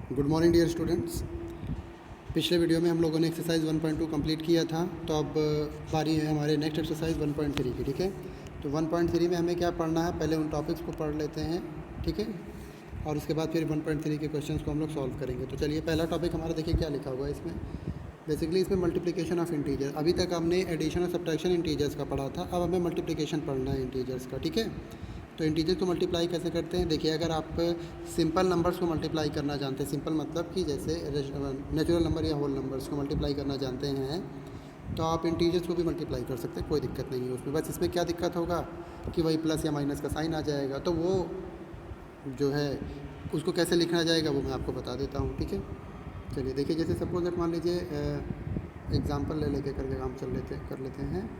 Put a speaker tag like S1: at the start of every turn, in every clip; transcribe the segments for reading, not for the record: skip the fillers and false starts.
S1: Good morning dear students. पिछले video में हम लोगों ने एक्सरसाइज 1.2 कंप्लीट किया था, तो अब बारी है हमारे नेक्स्ट एक्सरसाइज 1.3 की। ठीक है, तो 1.3 में हमें क्या पढ़ना है, पहले उन टॉपिक्स को पढ़ लेते हैं। ठीक है, और उसके बाद फिर 1.3 के क्वेश्चंस को हम लोग सॉल्व करेंगे। तो चलिए, पहला टॉपिक हमारा देखिए क्या लिखा हुआ है इसमें। बेसिकली इसमें मल्टीप्लिकेशन ऑफ इंटीजर। अभी तक हमने एडिशन और सब्ट्रैक्शन इंटीजर्स का पढ़ा था, अब हमें मल्टीप्लिकेशन पढ़ना है इंटीजर्स का। ठीक है, तो इंटीजर को मल्टीप्लाई कैसे करते हैं, देखिए अगर आप सिंपल नंबर्स को मल्टीप्लाई करना जानते हैं, सिंपल मतलब कि जैसे नेचुरल नंबर या होल नंबर्स को मल्टीप्लाई करना जानते हैं, तो आप इंटीजर्स को भी मल्टीप्लाई कर सकते हैं, कोई दिक्कत नहीं है उसमें। बस इसमें क्या दिक्कत होगा कि वही प्लस या माइनस का साइन आ जाएगा, तो वो जो है उसको कैसे लिखना जाएगा वो मैं आपको बता देता हूँ। ठीक है, चलिए देखिए, जैसे सपोज मान लीजिए एग्ज़ाम्पल ले लेके करके काम कर लेते हैं।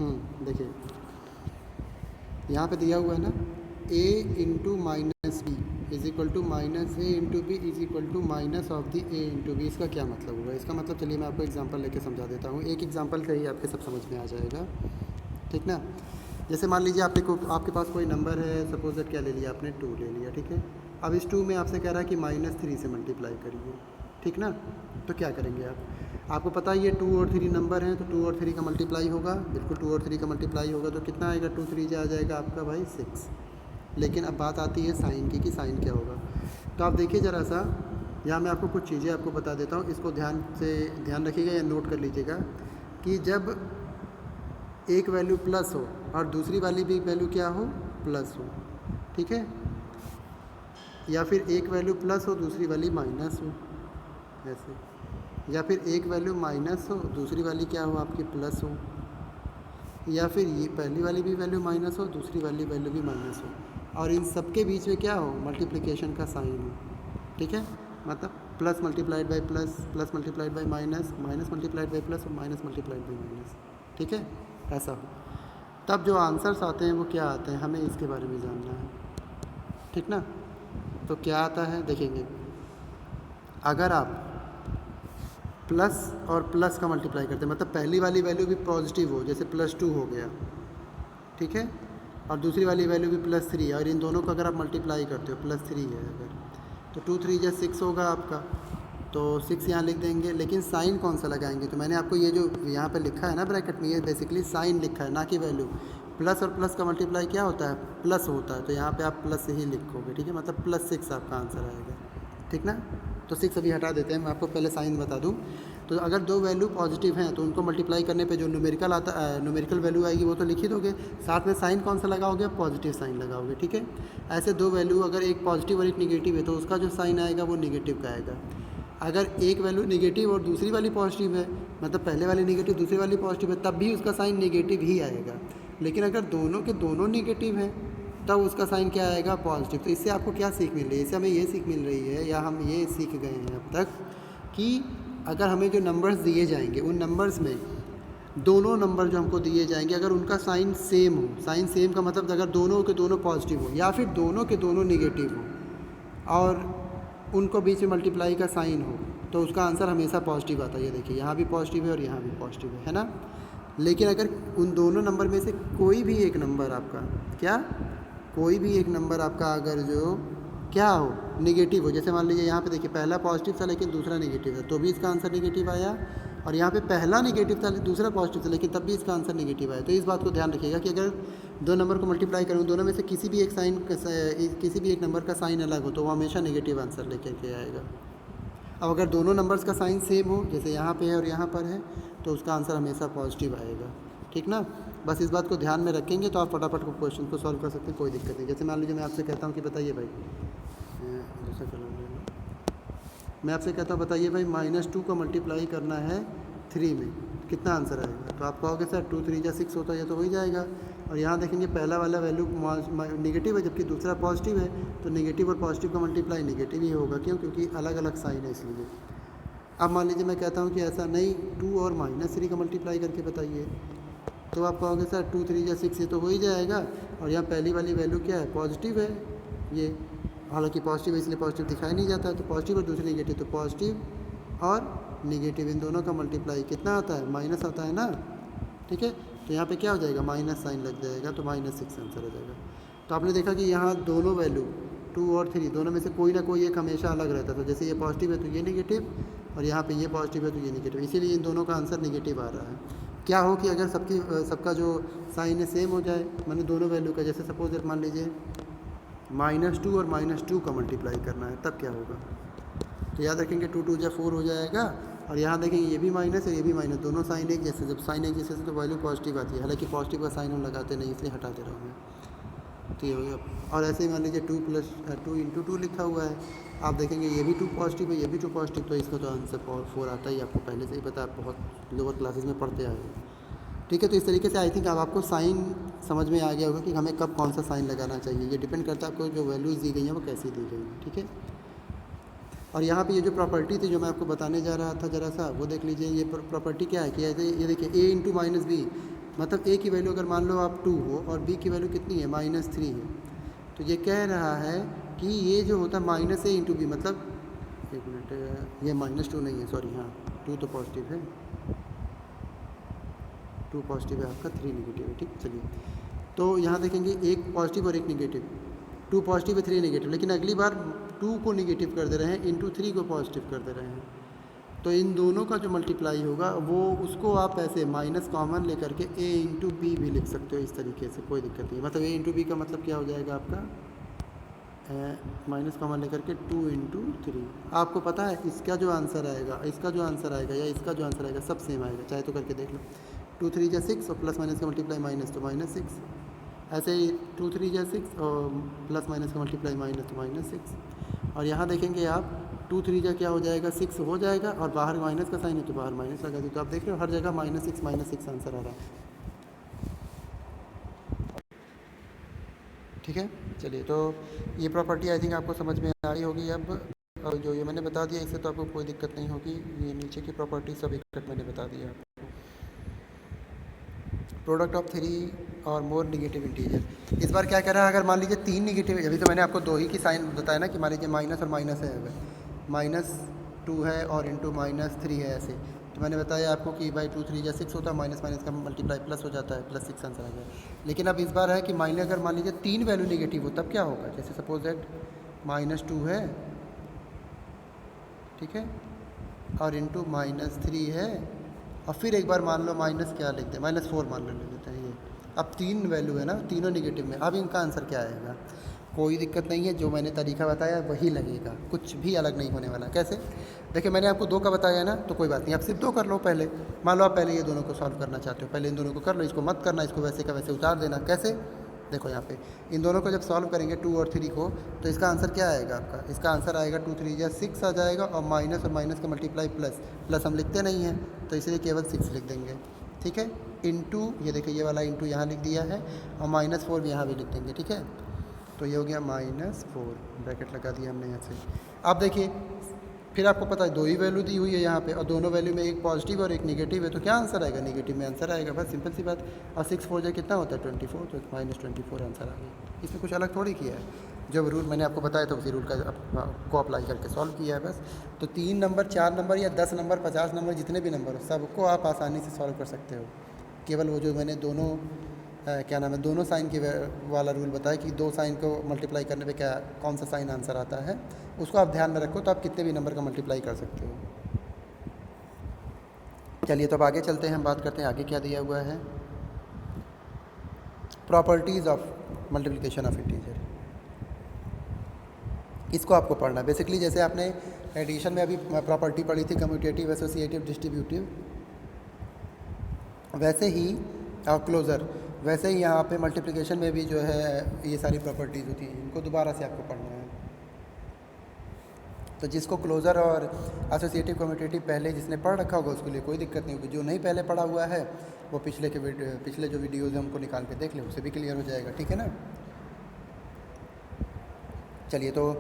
S1: देखिए यहाँ पे दिया हुआ है ना, a into minus B is equal to minus A into B is equal to minus of the A into B. इसका क्या मतलब हुआ? इसका मतलब चलिए मैं आपको एग्जांपल लेके समझा देता हूँ। एक एग्जांपल से ही आपके सब समझ में आ जाएगा, ठीक ना। जैसे मान लीजिए आपके पास कोई नंबर है, सपोज दैट क्या ले लिया आपने, 2 ले लिया। ठीक है, अब इस 2 में आपसे कह रहा है कि -3 से मल्टीप्लाई करिए, ठीक ना। तो क्या करेंगे आपको पता है ये 2 और 3 नंबर हैं, तो 2 और 3 का मल्टीप्लाई होगा, बिल्कुल 2 और 3 का मल्टीप्लाई होगा, तो कितना आएगा, 2 3 आ जाएगा आपका भाई 6। लेकिन अब बात आती है साइन की, कि साइन क्या होगा। तो आप देखिए ज़रा सा, यहाँ मैं आपको कुछ चीज़ें आपको बता देता हूँ, इसको ध्यान रखिएगा या नोट कर लीजिएगा कि जब एक वैल्यू प्लस हो और दूसरी वाली भी वैल्यू क्या हो, प्लस हो, ठीक है, या फिर एक वैल्यू प्लस हो दूसरी वाली माइनस हो, ऐसे, या फिर एक वैल्यू माइनस हो दूसरी वाली क्या हो आपकी प्लस हो, या फिर ये पहली वाली भी वैल्यू माइनस हो दूसरी वाली वैल्यू भी माइनस हो, और इन सब के बीच में क्या हो, मल्टीप्लिकेशन का साइन हो। ठीक है, मतलब plus multiplied by plus, plus multiplied by minus, minus multiplied by plus और माइनस मल्टीप्लाइड बाई माइनस। ठीक है, ऐसा हो, तब जो आंसर्स आते हैं वो क्या आते हैं, हमें इसके बारे में जानना है, ठीक ना। तो क्या आता है देखेंगे, अगर आप प्लस और प्लस का मल्टीप्लाई करते हैं, मतलब पहली वाली वैल्यू भी पॉजिटिव हो, जैसे +2 हो गया, ठीक है, और दूसरी वाली वैल्यू भी +3 है, और इन दोनों को अगर आप मल्टीप्लाई करते हो, +3 है अगर, तो 2 3 जा 6 होगा आपका, तो 6 यहाँ लिख देंगे। लेकिन साइन कौन सा लगाएंगे, तो मैंने आपको ये जो यहाँ पे लिखा है ना ब्रैकेट में, ये बेसिकली साइन लिखा है, ना कि वैल्यू। प्लस और प्लस का मल्टीप्लाई क्या होता है, प्लस होता है, तो यहाँ पे आप प्लस ही लिखोगे, ठीक है, मतलब +6 आपका आंसर आएगा, ठीक ना। तो 6 अभी हटा देते हैं, मैं आपको पहले साइन बता दूँ। तो अगर दो वैल्यू पॉजिटिव हैं तो उनको मल्टीप्लाई करने पे जो न्यूमेरिकल आता है, न्यूमेरिकल वैल्यू आएगी वो तो लिख ही दोगे, साथ में साइन कौन सा लगाओगे, पॉजिटिव साइन लगाओगे, ठीक है। ऐसे दो वैल्यू अगर एक पॉजिटिव और एक निगेटिव है तो उसका जो साइन आएगा वो निगेटिव का आएगा। अगर एक वैल्यू निगेटिव और दूसरी वाली पॉजिटिव है, मतलब पहले वाली निगेटिव दूसरी वाली पॉजिटिव है, तब भी उसका साइन निगेटिव ही आएगा। लेकिन अगर दोनों के दोनों निगेटिव हैं तब उसका साइन क्या आएगा, पॉजिटिव। तो इससे आपको क्या सीख मिल रही है, इससे हमें ये सीख मिल रही है, या हम ये सीख गए हैं अब तक, कि अगर हमें जो नंबर्स दिए जाएंगे उन नंबर्स में दोनों नंबर जो हमको दिए जाएंगे अगर उनका साइन सेम हो, साइन सेम का मतलब अगर दोनों के दोनों पॉजिटिव हो या फिर दोनों के दोनों निगेटिव हो और उनको बीच में मल्टीप्लाई का साइन हो, तो उसका आंसर हमेशा पॉजिटिव आता है। ये देखिए यहाँ भी पॉजिटिव है और यहाँ भी पॉजिटिव है ना। लेकिन अगर उन दोनों नंबर में से कोई भी एक नंबर आपका कोई भी एक नंबर आपका अगर जो क्या हो, निगेटिव हो, जैसे मान लीजिए यहाँ पे देखिए पहला पॉजिटिव था लेकिन दूसरा निगेटिव है, तो भी इसका आंसर निगेटिव आया, और यहाँ पे पहला निगेटिव था दूसरा पॉजिटिव था लेकिन तब भी इसका आंसर निगेटिव आया। तो इस बात को ध्यान रखिएगा कि अगर दो नंबर को मल्टीप्लाई करूँ, दोनों में से किसी भी एक नंबर का साइन अलग हो तो वो हमेशा निगेटिव आंसर लेकर के आएगा। अब अगर दोनों नंबर्स का साइन सेम हो, जैसे यहाँ पे है और यहाँ पर है, तो उसका आंसर हमेशा पॉजिटिव आएगा, ठीक ना। बस इस बात को ध्यान में रखेंगे तो आप फटाफट को क्वेश्चन को सॉल्व कर सकते हैं, कोई दिक्कत नहीं। जैसे मान लीजिए मैं आपसे कहता हूँ कि बताइए भाई, दूसरा कलर ले लो, मैं आपसे कहता हूँ बताइए भाई -2 को मल्टीप्लाई करना है 3 में, कितना आंसर आएगा। तो आप कहोगे सर 2 3 जा 6 होता है, ये तो हो ही जाएगा। और यहाँ देखेंगे पहला वाला वैल्यू निगेटिव है जबकि दूसरा पॉजिटिव है, तो निगेटिव और पॉजिटिव का मल्टीप्लाई निगेटिव ही होगा, क्यों, क्योंकि अलग अलग साइन है इसलिए। अब मान लीजिए मैं कहता हूँ कि ऐसा नहीं, 2 और -3 का मल्टीप्लाई करके बताइए, तो आप कहोगे सर 2 3 जा 6, ये तो हो ही जाएगा। और यहाँ पहली वाली वैल्यू क्या है, पॉजिटिव है, ये हालांकि पॉजिटिव है इसलिए पॉजिटिव दिखाई नहीं जाता है, तो पॉजिटिव और दूसरी निगेटिव, तो पॉजिटिव और निगेटिव इन दोनों का मल्टीप्लाई कितना आता है, माइनस आता है ना, ठीक है। तो यहाँ पे क्या हो जाएगा, माइनस साइन लग जाएगा, तो -6 आंसर हो जाएगा। तो आपने देखा कि यहाँ दोनों वैल्यू 2 और 3 दोनों में से कोई ना कोई एक हमेशा अलग रहता था। जैसे ये पॉजिटिव है तो ये नेगेटिव, और यहाँ पे ये पॉजिटिव है तो ये नेगेटिव, इसीलिए इन दोनों का आंसर नेगेटिव आ रहा है। क्या हो कि अगर सबका जो साइन है सेम हो जाए, मैंने दोनों वैल्यू का, जैसे सपोज दैट मान लीजिए -2 और -2 का मल्टीप्लाई करना है, तब क्या होगा? तो याद रखेंगे 2 2 जा 4 हो जाएगा, और यहाँ देखेंगे ये भी माइनस है ये भी माइनस, दोनों साइन एक जैसे, जब साइन एक जैसे तो वैल्यू पॉजिटिव आती है। हालांकि पॉजिटिव का साइन हम लगाते नहीं, इसलिए हटा दे रहा हूँ मैं। तो ये हो गया। और ऐसे ही मान लीजिए 2 × 2 लिखा हुआ है, आप देखेंगे ये भी 2 पॉजिटिव है ये भी 2 पॉजिटिव, तो इसका तो आंसर 4 आता ही, आपको पहले से ही पता है, बहुत लोअर क्लासेस में पढ़ते आए हैं। ठीक है, तो इस तरीके से आई थिंक अब आपको साइन समझ में आ गया होगा कि हमें कब कौन सा साइन लगाना चाहिए। ये डिपेंड करता है आपको जो वैल्यूज़ दी गई हैं वो कैसी दी गई हैं। ठीक है, और यहाँ पे ये जो प्रॉपर्टी थी जो मैं आपको बताने जा रहा था ज़रा सा, वो देख लीजिए। ये प्रॉपर्टी क्या है कि ये देखिए a इंटू माइनस बी, मतलब a की वैल्यू अगर मान लो आप 2 हो और b की वैल्यू कितनी है -3 है, तो ये कह रहा है कि ये जो होता है -a इंटू बी, मतलब एक मिनट, ये -2 नहीं है, सॉरी, हाँ 2 तो पॉजिटिव है, 2 पॉजिटिव है आपका, 3 नेगेटिव है। ठीक, चलिए, तो यहाँ देखेंगे एक पॉजिटिव और एक नेगेटिव, 2 पॉजिटिव है 3 नेगेटिव, लेकिन अगली बार 2 को नेगेटिव कर दे रहे हैं, इंटू 3 को पॉजिटिव कर दे रहे हैं। तो इन दोनों का जो मल्टीप्लाई होगा वो, उसको आप ऐसे माइनस कॉमन लेकर के a इंटू बी भी लिख सकते हो, इस तरीके से, कोई दिक्कत नहीं। मतलब a इंटू बी का मतलब क्या हो जाएगा आपका, माइनस कॉमन लेकर के 2 इंटू 3। आपको पता है इसका जो आंसर आएगा, इसका जो आंसर आएगा या इसका जो आंसर आएगा, सब सेम आएगा, चाहे तो करके देख लो। 2 3 जा 6 और प्लस माइनस का मल्टीप्लाई माइनस तो -6, ऐसे ही 2 3 जा 6 और प्लस माइनस का मल्टीप्लाई माइनस तो -6। और यहाँ देखेंगे आप 2 3 जा क्या हो जाएगा, 6 हो जाएगा, और बाहर माइनस का साइन है तो बाहर माइनस लगा दी। तो आप देख रहे हो हर जगह -6 आंसर आ रहा है। ठीक है, चलिए, तो ये प्रॉपर्टी आई थिंक आपको समझ में आई होगी अब, और जो ये मैंने बता दिया इससे तो आपको कोई दिक्कत नहीं होगी। ये नीचे की प्रॉपर्टी सब इकट्ठ मैंने बता दिया आपको। प्रोडक्ट ऑफ 3 और मोर नेगेटिव इंटीजर, इस बार क्या कह रहा है, अगर मान लीजिए 3 नेगेटिव, अभी तो मैंने आपको 2 ही की साइन बताया ना, कि मान लीजिए माइनस और माइनस है, -2 है और इंटू -3 है, ऐसे। तो मैंने बताया आपको कि भाई 2 3 जा 6 होता है, माइनस माइनस का मल्टीप्लाई प्लस हो जाता है, +6 आंसर आ गया। लेकिन अब इस बार है कि अगर मान लीजिए 3 वैल्यू नेगेटिव हो तब क्या होगा, जैसे सपोज दैट -2 है, ठीक है, और इंटू -3 है, और फिर एक बार मान लो माइनस क्या लिखते हैं, -4 मान लो ले लेते हैं। ये अब 3 वैल्यू है ना, तीनों नेगेटिव में, अब इनका आंसर क्या आएगा, कोई दिक्कत नहीं है, जो मैंने तरीका बताया वही लगेगा, कुछ भी अलग नहीं होने वाला। कैसे, देखिए मैंने आपको 2 का बताया ना, तो कोई बात नहीं, आप सिर्फ 2 कर लो पहले। मान लो आप पहले ये दोनों को सॉल्व करना चाहते हो, पहले इन दोनों को कर लो, इसको मत करना, इसको वैसे का वैसे उतार देना। कैसे, देखो यहाँ पे इन दोनों को जब सॉल्व करेंगे 2 और 3 को, तो इसका आंसर क्या आएगा आपका, इसका आंसर आएगा 2 3 जा 6 आ जाएगा, और माइनस का मल्टीप्लाई प्लस हम लिखते नहीं हैं तो इसलिए केवल 6 लिख देंगे। ठीक है, इंटू, ये देखिए ये वाला इंटू यहाँ लिख दिया है, और -4 भी यहाँ भी लिख देंगे। ठीक है, तो ये हो गया -4, ब्रैकेट लगा दिया हमने यहाँ से। अब देखिए फिर आपको पता है 2 ही वैल्यू दी हुई है यहाँ पे, और दोनों वैल्यू में एक पॉजिटिव और एक नेगेटिव है, तो क्या आंसर आएगा, नेगेटिव में आंसर आएगा, बस सिंपल सी बात। और 6 4 जा कितना होता है 24, तो -24 आंसर आ गया। इसमें कुछ अलग थोड़ी किया है, जब रूल मैंने आपको बताया तो उसी रूल का को अप्लाई करके सॉल्व किया है बस। तो 3 नंबर, 4 नंबर या 10 नंबर, 50 नंबर, जितने भी नंबर हो सबको आप आसानी से सॉल्व कर सकते हो। केवल वो जो मैंने दोनों क्या नाम है, दोनों साइन के वाला रूल बताया कि 2 साइन को मल्टीप्लाई करने पे क्या कौन सा साइन आंसर आता है, उसको आप ध्यान में रखो, तो आप कितने भी नंबर का मल्टीप्लाई कर सकते हो। चलिए, तो अब आगे चलते हैं, हम बात करते हैं आगे क्या दिया हुआ है, properties of multiplication of integer. इसको आपको पढ़ना है बेसिकली, जैसे आपने एडिशन में अभी प्रॉपर्टी पढ़ी थी कम्यूटेटिव, एसोसिएटिव, डिस्ट्रीब्यूटिव, वैसे ही, और क्लोज़र, वैसे ही यहाँ पे मल्टीप्लिकेशन में भी जो है ये सारी प्रॉपर्टीज़ होती हैं, इनको दोबारा से आपको पढ़ना है। तो जिसको क्लोज़र और एसोसिएटिव कम्यूटेटिव पहले जिसने पढ़ रखा होगा उसके लिए कोई दिक्कत नहीं होगी, जो नहीं पहले पढ़ा हुआ है वो पिछले जो वीडियोज़ हैं उनको निकाल के देख ले, उससे भी क्लियर हो जाएगा। ठीक है ना, चलिए, तो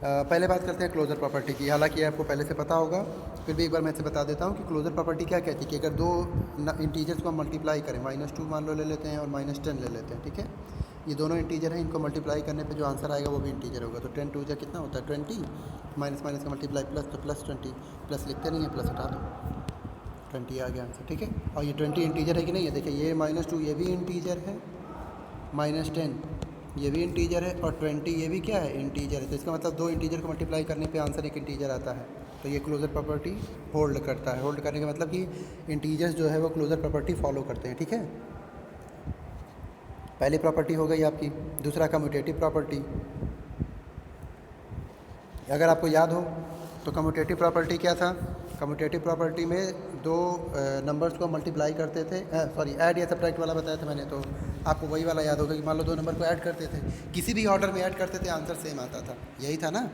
S1: पहले बात करते हैं क्लोज़र प्रॉपर्टी की। हालांकि आपको पहले से पता होगा, फिर भी एक बार मैं इसे बता देता हूँ कि क्लोज़र प्रॉपर्टी क्या कहती है कि अगर 2 इंटीजर्स को हम मल्टीप्लाई करें, -2 मान लो ले लेते हैं और -10 ले लेते हैं। ठीक है, ये दोनों इंटीजर हैं, इनको मल्टीप्लाई करने पे जो आंसर आएगा वो भी इंटीजर होगा। तो 10 2 जा कितना होता है 20, माइनस का मल्टीप्लाई प्लस, तो +20, प्लस लिखते नहीं है, प्लस हटा दो, 20 आ गया आंसर। ठीक है, और ये 20 इंटीजर है कि नहीं है, देखिए ये -2 ये भी इंटीजर है, -10 ये भी इंटीजर है और 20 ये भी क्या है, इंटीजर है। तो इसका मतलब दो इंटीजर को मल्टीप्लाई करने पे आंसर एक इंटीजर आता है। तो ये क्लोजर प्रॉपर्टी होल्ड करता है। होल्ड करने का मतलब कि इंटीजर्स जो है वो क्लोजर प्रॉपर्टी फॉलो करते हैं, ठीक है। पहली प्रॉपर्टी हो गई आपकी। दूसरा कम्यूटेटिव प्रॉपर्टी, अगर आपको याद हो तो कम्यूटेटिव प्रॉपर्टी क्या था। कम्यूटेटिव प्रॉपर्टी में दो नंबर्स को मल्टीप्लाई करते थे, सॉरी ऐड या सब्ट्रैक्ट वाला बताया था मैंने, तो आपको वही वाला याद होगा कि मान लो दो नंबर को ऐड करते थे, किसी भी ऑर्डर में ऐड करते थे, आंसर सेम आता था, यही था ना।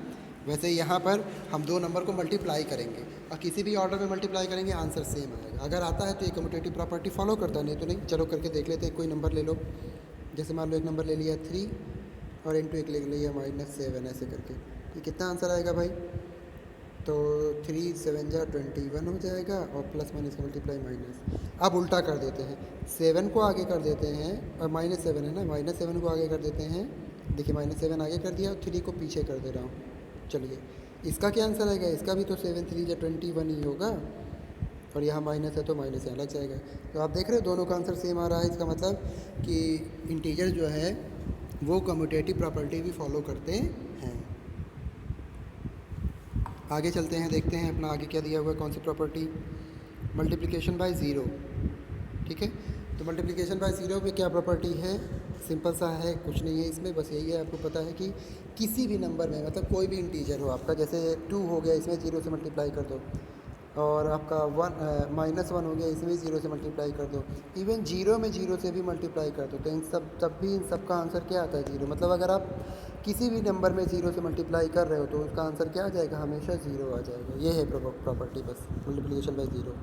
S1: वैसे यहाँ पर हम दो नंबर को मल्टीप्लाई करेंगे और किसी भी ऑर्डर में मल्टीप्लाई करेंगे, आंसर सेम आएगा। अगर आता है तो ये कम्यूटेटिव प्रॉपर्टी फॉलो करता है, नहीं तो नहीं। चलो करके देख लेते हैं। कोई नंबर ले लो, जैसे मान लो एक नंबर ले लिया 3 और इंटू एक ले लिया -7, ऐसे करके। ये कितना आंसर आएगा भाई, तो 3 7 जा 21 हो जाएगा और प्लस माइनस का मल्टीप्लाई माइनस। अब उल्टा कर देते हैं, 7 को आगे कर देते हैं और -7 है ना, -7 को आगे कर देते हैं। देखिए -7 आगे कर दिया और 3 को पीछे कर दे रहा हूँ। चलिए इसका क्या आंसर आएगा, इसका भी तो 7 3 जा 21 ही होगा और यहाँ माइनस है तो माइनस यहाँ लग जाएगा। तो आप देख रहे हो दोनों का आंसर सेम आ रहा है। इसका मतलब कि इंटीजर जो है वो कम्यूटेटिव प्रॉपर्टी भी फॉलो करते हैं। आगे चलते हैं, देखते हैं अपना आगे क्या दिया हुआ है, कौन सी प्रॉपर्टी। मल्टीप्लिकेशन बाय ज़ीरो, ठीक है। तो मल्टीप्लिकेशन बाय ज़ीरो में क्या प्रॉपर्टी है, सिंपल सा है, कुछ नहीं है इसमें, बस यही है, आपको पता है कि किसी भी नंबर में, मतलब कोई भी इंटीजर हो आपका, जैसे 2 हो गया, इसमें 0 से मल्टीप्लाई कर दो, और आपका -1 हो गया, इसमें 0 से मल्टीप्लाई कर दो, इवन 0 में 0 से भी मल्टीप्लाई कर दो, तो इन सब तब भी इन सब का आंसर क्या आता है, 0। मतलब अगर आप किसी भी नंबर में 0 से मल्टीप्लाई कर रहे हो तो उसका आंसर क्या आ जाएगा, हमेशा 0 आ जाएगा। ये है प्रॉपर्टी बस, मल्टीप्लिकेशन बाय ज़ीरो।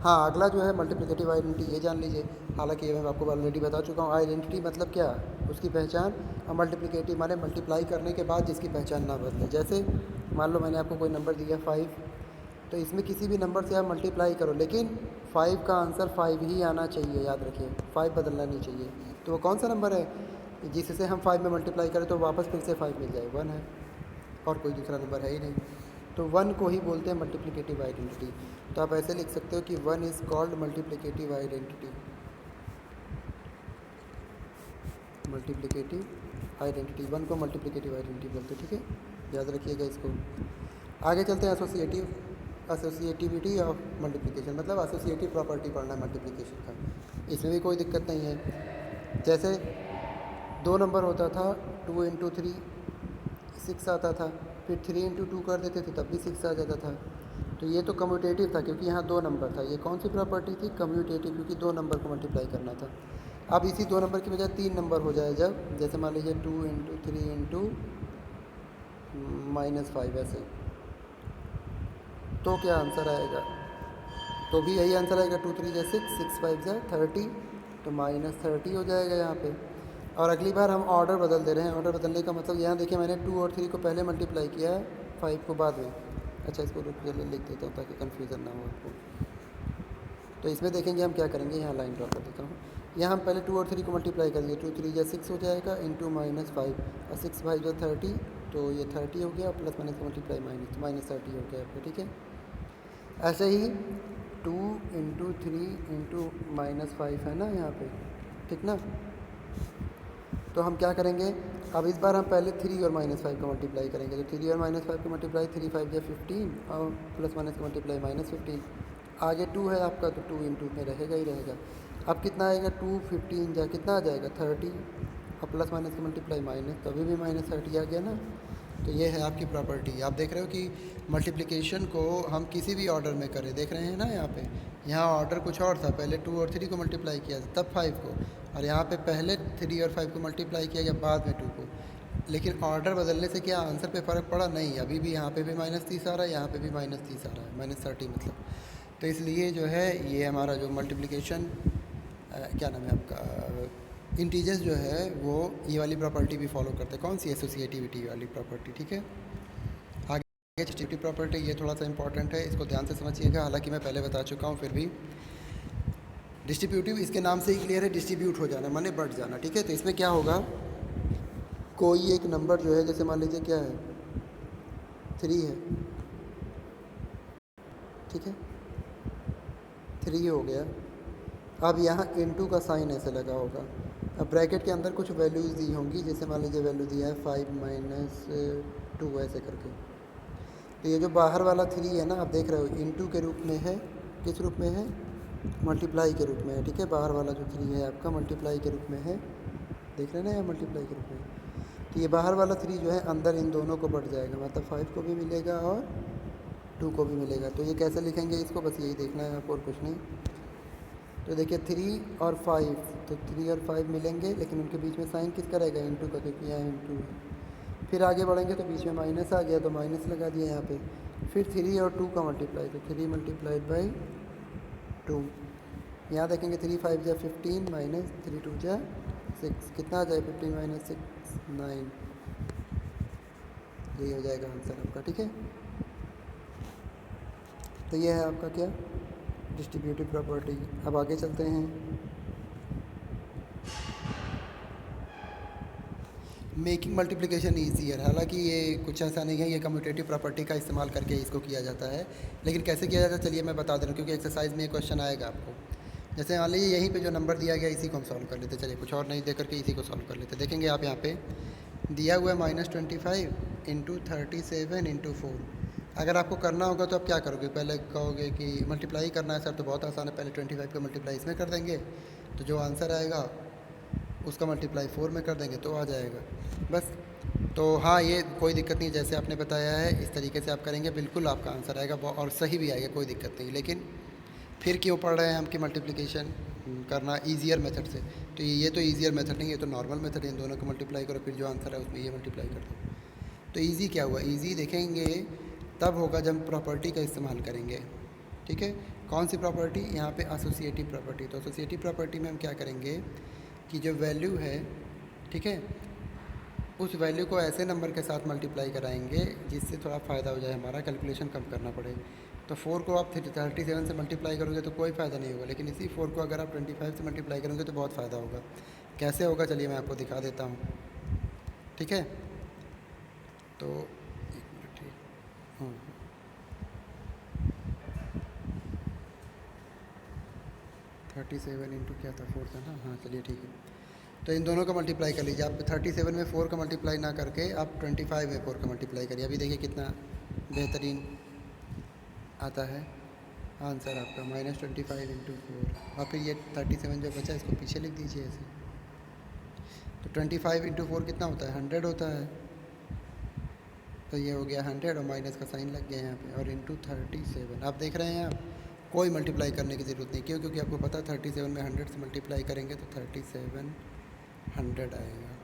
S1: हाँ, अगला जो है मल्टीप्लिकेटिव आइडेंटिटी, ये जान लीजिए। हालांकि ये मैं आपको ऑलरेडी बता चुका हूँ। आइडेंटिटी मतलब क्या, उसकी पहचान, और मल्टीप्लिकेटिव माने मल्टीप्लाई करने के बाद जिसकी पहचान ना बदले। जैसे मान लो मैंने आपको कोई नंबर दिया 5, तो इसमें किसी भी नंबर से आप मल्टीप्लाई करो, लेकिन 5 का आंसर 5 ही आना चाहिए, याद रखिए, 5 बदलना नहीं चाहिए। तो वो कौन सा नंबर है जिससे हम 5 में मल्टीप्लाई करें तो वापस फिर से 5 मिल जाए, 1 है, और कोई दूसरा नंबर है ही नहीं। तो 1 को ही बोलते हैं मल्टीप्लिकेटिव आइडेंटिटी। तो आप ऐसे लिख सकते हो कि 1 is called multiplicative identity. Multiplicative identity, 1 को मल्टीप्लिकेटिव आइडेंटिटी बोलते हैं, ठीक है, याद रखिएगा इसको। आगे चलते हैं, एसोसिएटिविटी ऑफ मल्टीप्लिकेशन, मतलब एसोसिएटिव प्रॉपर्टी पढ़ना है मल्टीप्लिकेशन का। इसमें भी कोई दिक्कत नहीं है। जैसे दो नंबर होता था, 2 × 3 6 आता था, फिर 3 × 2 कर देते थे तब भी 6 आ जाता था। तो ये तो कम्यूटेटिव था क्योंकि यहाँ दो नंबर था। ये कौन सी प्रॉपर्टी थी, कम्यूटेटिव, क्योंकि दो नंबर को मल्टीप्लाई करना था। अब इसी दो नंबर की बजाय 3 नंबर हो जाए जब, जैसे मान लीजिए 2 × 3 × -5 ऐसे, तो क्या आंसर आएगा, तो भी यही आंसर आएगा, 2 3 जा 6, 6 5 जा 30, तो -30 हो जाएगा यहाँ पे। और अगली बार हम ऑर्डर बदल दे रहे हैं। ऑर्डर बदलने का मतलब यहाँ देखिए, मैंने 2 और 3 को पहले मल्टीप्लाई किया है, 5 को बाद में। अच्छा, इसको चलिए लिख देता हूँ ताकि कन्फ्यूज़न ना हो आपको। तो इसमें देखेंगे हम क्या करेंगे, यहाँ लाइन ड्रॉ कर देता हूँ। यहाँ हम पहले 2 और 3 को मल्टीप्लाई करेंगे, 2 3 जा 6 हो जाएगा, इंटू -5 और 6 5 जा 30, तो ये 30 हो गया, प्लस माइनस का मल्टीप्लाई माइनस 30 हो गया आपका, ठीक है। ऐसे ही 2 × 3 × -5 है ना यहाँ पे, ठीक ना। तो हम क्या करेंगे, अब इस बार हम पहले 3 और -5 का मल्टीप्लाई करेंगे। तो 3 और -5 का मल्टीप्लाई 3 5 या 15 और प्लस माइनस का मल्टीप्लाई -15। आगे 2 है आपका, तो 2 × में रहेगा ही रहेगा। अब कितना आएगा, 2 15 जा कितना आ जाएगा 30, और प्लस माइनस का मल्टीप्लाई माइनस, तो अभी भी -30 आ गया ना। तो ये है आपकी प्रॉपर्टी। आप देख रहे हो कि मल्टीप्लिकेशन को हम किसी भी ऑर्डर में करें, देख रहे हैं ना यहाँ पे। यहाँ ऑर्डर कुछ और था, पहले 2 और 3 को मल्टीप्लाई किया तब 5 को, और यहाँ पे पहले 3 और 5 को मल्टीप्लाई किया गया बाद में 2 को। लेकिन ऑर्डर बदलने से क्या आंसर पे फ़र्क पड़ा, नहीं। अभी भी यहाँ पे भी -30 आ रहा है, यहाँ पे भी -30 आ रहा है, -30 मतलब। तो इसलिए जो है ये हमारा जो मल्टीप्लिकेशन क्या नाम है आपका, इंटीजर्स जो है वो ये वाली प्रॉपर्टी भी फॉलो करते हैं। कौन सी, एसोसिएटिविटी वाली प्रॉपर्टी, ठीक है। आगे एसोसिएटिव प्रॉपर्टी, ये थोड़ा सा इंपॉर्टेंट है, इसको ध्यान से समझिएगा। हालांकि मैं पहले बता चुका हूँ, फिर भी। डिस्ट्रीब्यूटिव, इसके नाम से ही क्लियर है, डिस्ट्रीब्यूट हो जाना माने बढ़ जाना, ठीक है। तो इसमें क्या होगा, कोई एक नंबर जो है, जैसे मान लीजिए क्या है, 3 है, ठीक है, 3 हो गया। अब यहाँ * का साइन ऐसे लगा होगा, अब ब्रैकेट के अंदर कुछ वैल्यूज़ दी होंगी, जैसे मान लीजिए वैल्यू दिया है 5 - 2 ऐसे करके। तो ये जो बाहर वाला 3 है ना, आप देख रहे हो इनटू के रूप में है, किस रूप में है, मल्टीप्लाई के रूप में है, ठीक है। बाहर वाला जो 3 है आपका मल्टीप्लाई के रूप में है, देख रहे हैं ना, या मल्टीप्लाई के रूप में। तो ये बाहर वाला 3 जो है अंदर इन दोनों को बढ़ जाएगा, मतलब 5 को भी मिलेगा और 2 को भी मिलेगा। तो ये कैसे लिखेंगे इसको, बस यही देखना है आपको और कुछ नहीं। तो देखिए 3 और 5, तो 3 और 5 मिलेंगे, लेकिन उनके बीच में साइन किसका रहेगा, इंटू का, क्योंकि यहाँ इंटू है। फिर आगे बढ़ेंगे तो बीच में माइनस आ गया, तो माइनस लगा दिया यहाँ पे। फिर 3 और 2 का मल्टीप्लाई, तो 3 मल्टीप्लाइड बाई 2। यहाँ देखेंगे 3 × 5 = 15 माइनस 3 × 2 = 6, कितना आ जाए 15 - 6 = 9। यही हो जाएगा आंसर आपका, ठीक है। तो ये है आपका क्या, डिस्ट्रीब्यूटिव प्रॉपर्टी। अब आगे चलते हैं। मेकिंग मल्टीप्लिकेशन ईजियर, हालांकि ये कुछ ऐसा नहीं है, ये कम्यूटेटिव प्रॉपर्टी का इस्तेमाल करके इसको किया जाता है। लेकिन कैसे किया जाता है चलिए मैं बता दे रहा हूँ, क्योंकि एक्सरसाइज में ये क्वेश्चन आएगा आपको। जैसे मान लीजिए यहीं पे जो नंबर दिया गया इसी को हम सॉल्व कर लेते, चलिए कुछ और नहीं दे करके इसी को सॉल्व कर लेते। देखेंगे आप यहाँ पे दिया हुआ है -25 × 37 × 4। अगर आपको करना होगा तो आप क्या करोगे, पहले कहोगे कि मल्टीप्लाई करना है सर, तो बहुत आसान है, पहले 25 का मल्टीप्लाई इसमें कर देंगे, तो जो आंसर आएगा उसका मल्टीप्लाई 4 में कर देंगे तो आ जाएगा बस। तो हाँ, ये कोई दिक्कत नहीं, जैसे आपने बताया है इस तरीके से आप करेंगे, बिल्कुल आपका आंसर आएगा और सही भी आएगा, कोई दिक्कत नहीं। लेकिन फिर क्यों पढ़ रहे हैं हम कि मल्टीप्लिकेशन करना ईजियर मेथड से, तो ये तो ईजियर मेथड नहीं, ये तो नॉर्मल मेथड है। इन दोनों को मल्टीप्लाई करो, फिर जो आंसर है उसमें ये मल्टीप्लाई कर दो। तो ईजी क्या हुआ, ईजी देखेंगे तब होगा जब प्रॉपर्टी का इस्तेमाल करेंगे, ठीक है। कौन सी प्रॉपर्टी, यहाँ पे एसोसिएटिव प्रॉपर्टी। तो एसोसिएटिव प्रॉपर्टी में हम क्या करेंगे कि जो वैल्यू है, ठीक है, उस वैल्यू को ऐसे नंबर के साथ मल्टीप्लाई कराएंगे जिससे थोड़ा फ़ायदा हो जाए, हमारा कैलकुलेशन कम करना पड़े। तो 4 को आप 37 से मल्टीप्लाई करोगे तो कोई फ़ायदा नहीं होगा, लेकिन इसी 4 को अगर आप 25 से मल्टीप्लाई करोगे तो बहुत फ़ायदा होगा। कैसे होगा चलिए मैं आपको दिखा देता हूँ, ठीक है। तो 37 इंटू क्या था, 4 था ना, हाँ चलिए ठीक है। तो इन दोनों का मल्टीप्लाई कर लीजिए आप। 37 में 4 का मल्टीप्लाई ना करके आप 25 में 4 का मल्टीप्लाई करिए। अभी देखिए कितना बेहतरीन आता है आंसर आपका, -25 × 4। और फिर ये 37 जो बचा इसको पीछे लिख दीजिए ऐसे। तो 25 × 4 कितना होता है, 100 होता है। तो ये हो गया 100 और माइनस का साइन लग गया यहाँ पे, और इंटू 37। आप देख रहे हैं आप, कोई मल्टीप्लाई करने की ज़रूरत नहीं, क्यों, क्योंकि आपको पता है 37 में 100 से मल्टीप्लाई करेंगे तो 3700 आएगा,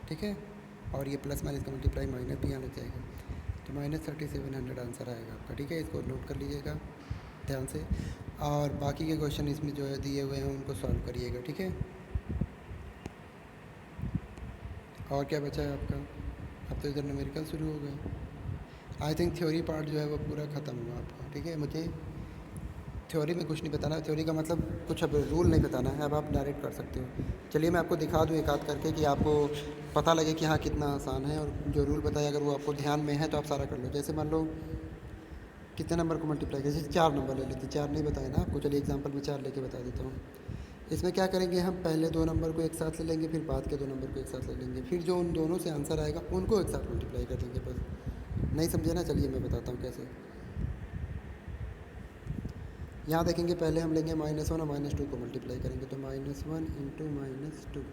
S1: ठीक है। और ये प्लस माइनस का मल्टीप्लाई माइनस भी यहाँ लग जाएगा, तो -3700 आंसर आएगा आपका, ठीक है। इसको नोट कर लीजिएगा ध्यान से, और बाकी के क्वेश्चन इसमें जो है दिए हुए हैं उनको सॉल्व करिएगा, ठीक है। और क्या बचा है आपका, अब तो इधर न्यूमेरिकल शुरू हो गए। आई थिंक थ्योरी पार्ट जो है वो पूरा ख़त्म हुआ आपका, ठीक है। मुझे थ्योरी में कुछ नहीं बताना, थ्योरी का मतलब कुछ अब रूल नहीं बताना है, अब आप डायरेक्ट कर सकते हो। चलिए मैं आपको दिखा दूँ एक आध करके कि आपको पता लगे कि हाँ कितना आसान है, और जो रूल बताया अगर वो आपको ध्यान में है तो आप सारा कर लो। जैसे मान लो कितने नंबर को मल्टीप्लाई करें, जैसे 4 नंबर ले लेते, 4 नहीं बताए ना आपको, चलिए एग्जाम्पल में 4 लेके बता देता हूँ। इसमें क्या करेंगे, हम पहले 2 नंबर को एक साथ ले लेंगे, फिर बाद के 2 नंबर को एक साथ ले लेंगे, फिर जो उन दोनों से आंसर आएगा उनको एक साथ मल्टीप्लाई कर देंगे बस। नहीं समझे ना, चलिए मैं बताता हूँ कैसे। यहाँ देखेंगे पहले हम लेंगे -1 और -2 को मल्टीप्लाई करेंगे, तो -1 × -2।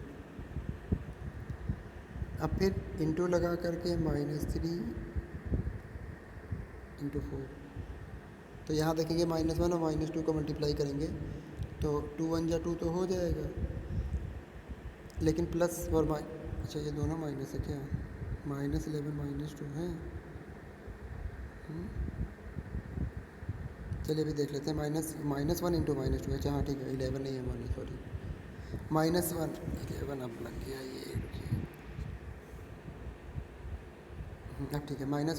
S1: अब फिर इंटू लगा करके -3 × 4। तो यहाँ देखेंगे -1 और -2 को मल्टीप्लाई करेंगे तो 2 × 1 = 2 तो हो जाएगा, लेकिन प्लस और अच्छा ये दोनों माइनस है क्या, -11 -2 है। चलिए अभी देख लेते हैं, -1 × -2। अच्छा हाँ ठीक है, 11 नहीं है, सॉरी -1 11 अब लग गया ये, अब ठीक है। -1 ×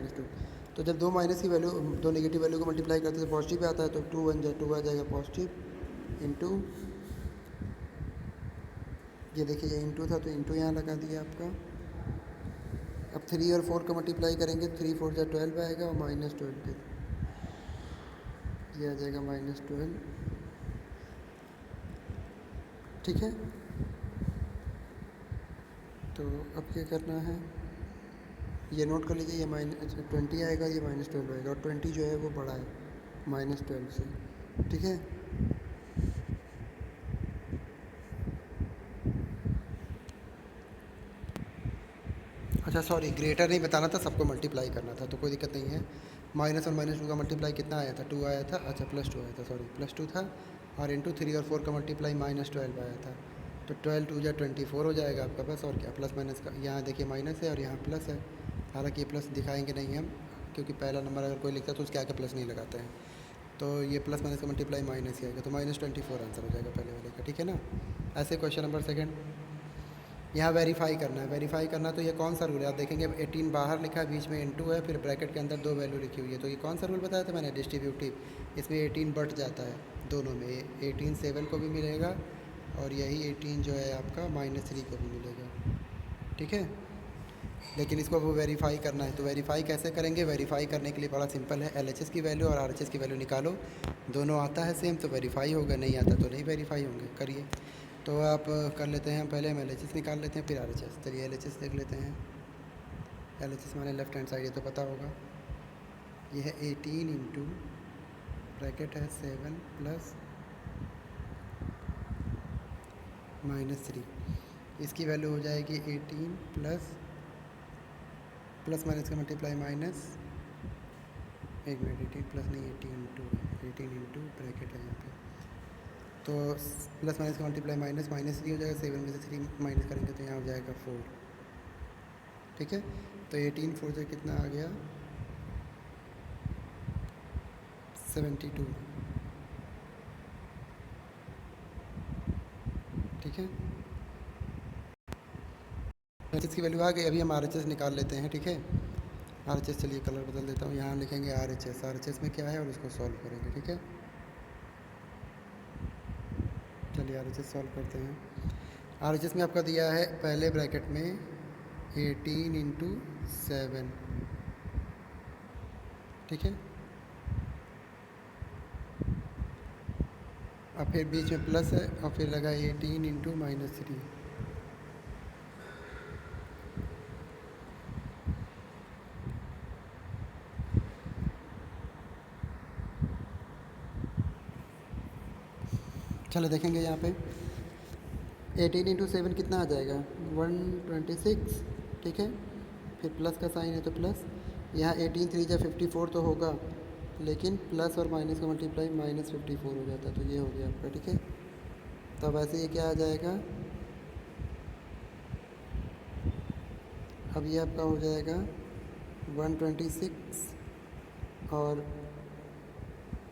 S1: -2, तो जब दो माइनस की वैल्यू, दो नेगेटिव वैल्यू को मल्टीप्लाई करते हैं तो पॉजिटिव आता है, तो 2 × 1 = 2 आ जाएगा पॉजिटिव, इंटू ये देखिए ये इंटू था तो इंटू यहाँ लगा दिया आपका। अब 3 और 4 को मल्टीप्लाई करेंगे, 3 × 4 = 12 आएगा, और -12 के ये आ जाएगा -12 ठीक है। तो अब क्या करना है, ये नोट कर लीजिए, ये -20 आएगा, ये -12 आएगा, और 20 जो है वो बड़ा है -12 से। ठीक है। अच्छा सॉरी, ग्रेटर नहीं बताना था, सबको मल्टीप्लाई करना था, तो कोई दिक्कत नहीं है। माइनस और -2 का मल्टीप्लाई कितना आया था, 2 आया था। अच्छा +2 आया था, सॉरी +2 था। और इंटू 3 और 4 का मल्टीप्लाई -12 आया था। तो 12 2 या 24 हो जाएगा आपका, बस। और क्या, प्लस माइनस का यहाँ देखिए माइनस है और यहाँ प्लस है। हालांकि ये प्लस दिखाएंगे नहीं हम, क्योंकि पहला नंबर अगर कोई लिखता है तो उसके आगे प्लस नहीं लगाते हैं। तो ये प्लस माइनस का मल्टीप्लाई माइनस ही आएगा, तो -24 आंसर हो जाएगा पहले वाले का। ठीक है ना। ऐसे क्वेश्चन नंबर सेकंड, यहाँ वेरीफाई करना है। वेरीफाई करना तो ये कौन सा रूल है, आप देखेंगे 18 बाहर लिखा है, बीच में इनटू है, फिर ब्रैकेट के अंदर 2 वैल्यू लिखी हुई है। तो ये कौन सा रूल बताया था मैंने, डिस्ट्रीब्यूटिव। इसमें 18 बढ़ जाता है दोनों में, 18 7 को भी मिलेगा और यही 18 जो है आपका -3 को भी मिलेगा। ठीक है। लेकिन इसको वो वेरीफाई करना है, तो वेरीफाई कैसे करेंगे। वेरीफाई करने के लिए बड़ा सिंपल है, LHS की वैल्यू और RHS की वैल्यू निकालो, दोनों आता है सेम तो वेरीफाई होगा, नहीं आता तो नहीं वेरीफाई होंगे। करिए। तो आप कर लेते हैं, पहले हम LHS निकाल लेते हैं फिर RHS। चलिए LHS देख लेते हैं। LHS माने लेफ्ट हैंड साइड, ये तो पता होगा। ये है 18 इंटू ब्रैकेट है 7 प्लस -3, इसकी वैल्यू हो जाएगी 18 प्लस माइनस का मल्टीप्लाई माइनस, एक मिनट, 18 प्लस नहीं 18 इंटू ब्रैकेट है यहाँ पे, तो प्लस माइनस का मल्टीप्लाई -3 हो जाएगा। 7 में से 3 माइनस करेंगे तो यहाँ हो जाएगा 4। ठीक है। तो 18 4 से कितना आ गया, 72। ठीक है। RHS की वैल्यू आ गई, अभी हम RHS निकाल लेते हैं। ठीक है। RHS, चलिए कलर बदल देता हूँ, यहाँ लिखेंगे RHS में क्या है और उसको सॉल्व करेंगे। ठीक है। चलिए RHS सॉल्व करते हैं। RHS में आपका दिया है पहले ब्रैकेट में 18 इंटू 7। ठीक है। और फिर बीच में प्लस है और फिर लगा 18 इंटू -3। चलो देखेंगे यहाँ पे 18 इंटू 7 कितना आ जाएगा, 126। ठीक है। फिर प्लस का साइन है तो प्लस, यहाँ 18 3 या 54 तो होगा, लेकिन प्लस और माइनस का मल्टीप्लाई -54 हो जाता है, तो ये हो गया आपका। ठीक है। तब ऐसे ये क्या आ जाएगा, अब ये आपका हो जाएगा 126 और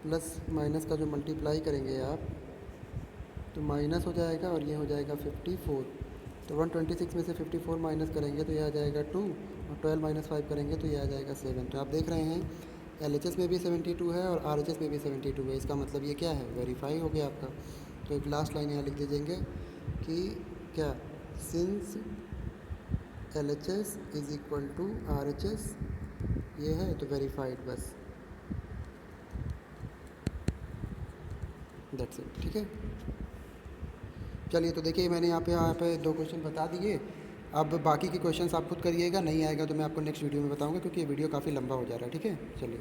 S1: प्लस माइनस का जो मल्टीप्लाई करेंगे आप तो माइनस हो जाएगा और ये हो जाएगा 54। तो 126 में से 54 माइनस करेंगे तो ये आ जाएगा 2, और 12 - 5 करेंगे तो ये आ जाएगा 7। तो आप देख रहे हैं LHS में भी 72 है और RHS में भी 72 है। इसका मतलब ये क्या है, वेरीफाई हो गया आपका। तो एक लास्ट लाइन यहाँ लिख दीजिएंगे कि क्या, since LHS is equal to RHS, ये है तो वेरीफाइड, बस दैट्स इट। ठीक है। चलिए, तो देखिए मैंने यहाँ पे 2 क्वेश्चन बता दिए। अब बाकी के क्वेश्चंस आप खुद करिएगा, नहीं आएगा तो मैं आपको नेक्स्ट वीडियो में बताऊंगा, क्योंकि ये वीडियो काफ़ी लंबा हो जा रहा है। ठीक है। चलिए।